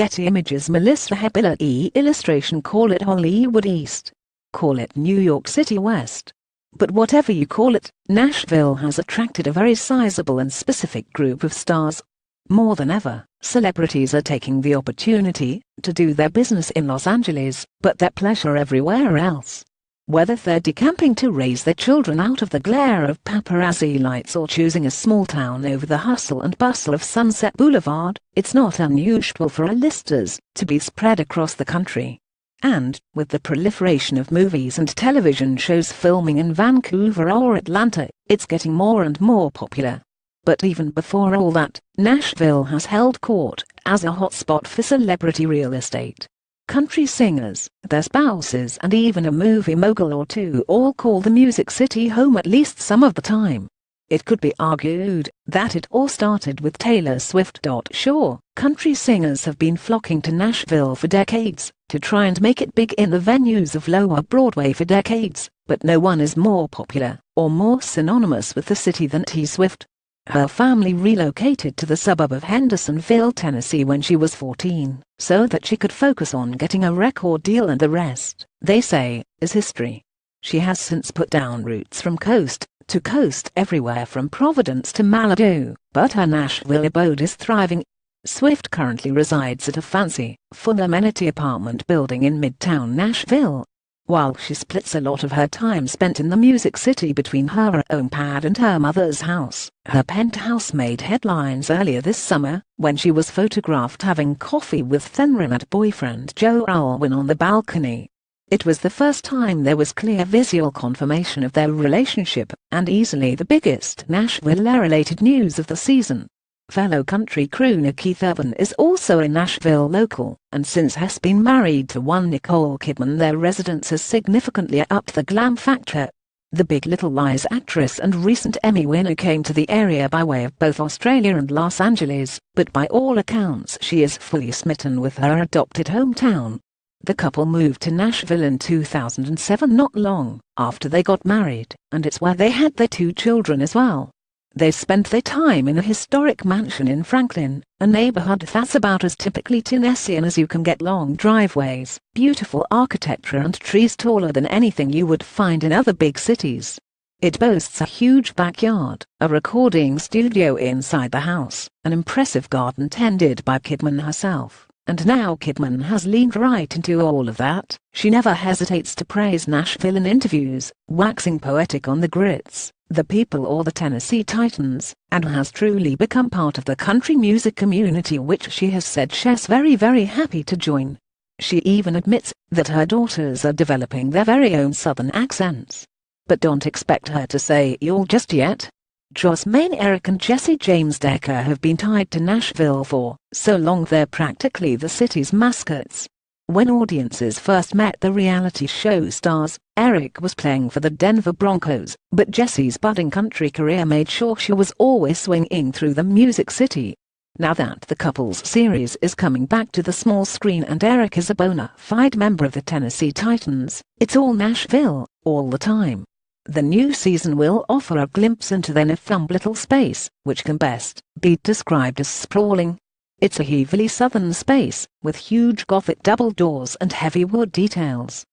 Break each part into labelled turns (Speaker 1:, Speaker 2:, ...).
Speaker 1: Getty Images. Melissa Hebiller. Illustration. Call it Hollywood East. Call it New York City West. But whatever you call it, Nashville has attracted a very sizable and specific group of stars. More than ever, celebrities are taking the opportunity to do their business in Los Angeles, but their pleasure everywhere else. Whether they're decamping to raise their children out of the glare of paparazzi lights or choosing a small town over the hustle and bustle of Sunset Boulevard, it's not unusual for A-listers to be spread across the country. And, with the proliferation of movies and television shows filming in Vancouver or Atlanta, it's getting more and more popular. But even before all that, Nashville has held court as a hotspot for celebrity real estate. Country singers, their spouses and even a movie mogul or two all call the Music City home at least some of the time. It could be argued that it all started with Taylor Swift. Sure, country singers have been flocking to Nashville for decades, to try and make it big in the venues of Lower Broadway for decades, but no one is more popular or more synonymous with the city than T. Swift. Her family relocated to the suburb of Hendersonville, Tennessee when she was 14, so that she could focus on getting a record deal, and the rest, they say, is history. She has since put down roots from coast to coast everywhere from Providence to Malibu, but her Nashville abode is thriving. Swift currently resides at a fancy, full-amenity apartment building in Midtown Nashville. While she splits a lot of her time spent in the Music City between her own pad and her mother's house, her penthouse made headlines earlier this summer when she was photographed having coffee with then-rumored boyfriend Joe Alwyn on the balcony. It was the first time there was clear visual confirmation of their relationship, and easily the biggest Nashville-related news of the season. Fellow country crooner Keith Urban is also a Nashville local, and since has been married to one Nicole Kidman, their residence has significantly upped the glam factor. The Big Little Lies actress and recent Emmy winner came to the area by way of both Australia and Los Angeles, but by all accounts she is fully smitten with her adopted hometown. The couple moved to Nashville in 2007, not long after they got married, and it's where they had their 2 children as well. They spent their time in a historic mansion in Franklin, a neighborhood that's about as typically Tennessean as you can get: long driveways, beautiful architecture and trees taller than anything you would find in other big cities. It boasts a huge backyard, a recording studio inside the house, an impressive garden tended by Kidman herself. And now Kidman has leaned right into all of that. She never hesitates to praise Nashville in interviews, waxing poetic on the grits, the people or the Tennessee Titans, and has truly become part of the country music community, which she has said she's very happy to join. She even admits that her daughters are developing their very own southern accents. But don't expect her to say y'all just yet. Joss Main, Eric and Jesse James Decker have been tied to Nashville for so long they're practically the city's mascots. When audiences first met the reality show stars, Eric was playing for the Denver Broncos, but Jesse's budding country career made sure she was always swinging through the Music City. Now that the couple's series is coming back to the small screen and Eric is a bona fide member of the Tennessee Titans, it's all Nashville, all the time. The new season will offer a glimpse into their nifty little space, which can best be described as sprawling. It's a heavily southern space, with huge Gothic double doors and heavy wood details.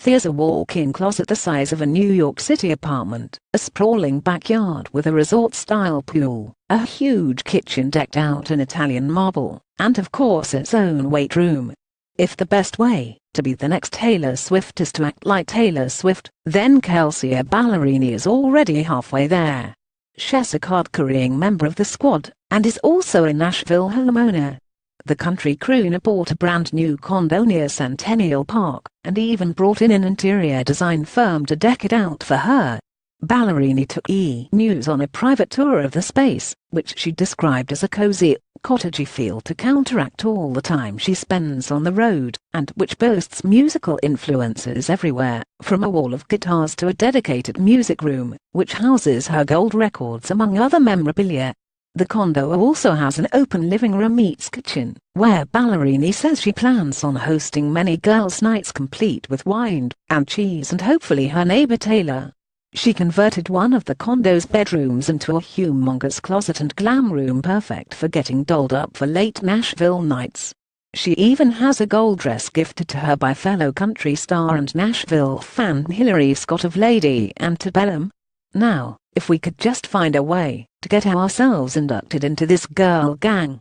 Speaker 1: There's a walk-in closet the size of a New York City apartment, a sprawling backyard with a resort-style pool, a huge kitchen decked out in Italian marble, and of course its own weight room. If the best way to be the next Taylor Swift is to act like Taylor Swift, then Kelsea Ballerini is already halfway there. She's a card-carrying member of the squad, and is also a Nashville homeowner. The country crooner bought a brand new condo near Centennial Park, and even brought in an interior design firm to deck it out for her. Ballerini took E! News on a private tour of the space, which she described as a cozy, cottagey feel to counteract all the time she spends on the road, and which boasts musical influences everywhere, from a wall of guitars to a dedicated music room, which houses her gold records among other memorabilia. The condo also has an open living room meets kitchen, where Ballerini says she plans on hosting many girls' nights complete with wine and cheese and hopefully her neighbor Taylor. She converted one of the condo's bedrooms into a humongous closet and glam room perfect for getting dolled up for late Nashville nights. She even has a gold dress gifted to her by fellow country star and Nashville fan Hillary Scott of Lady Antebellum. Now, if we could just find a way to get ourselves inducted into this girl gang,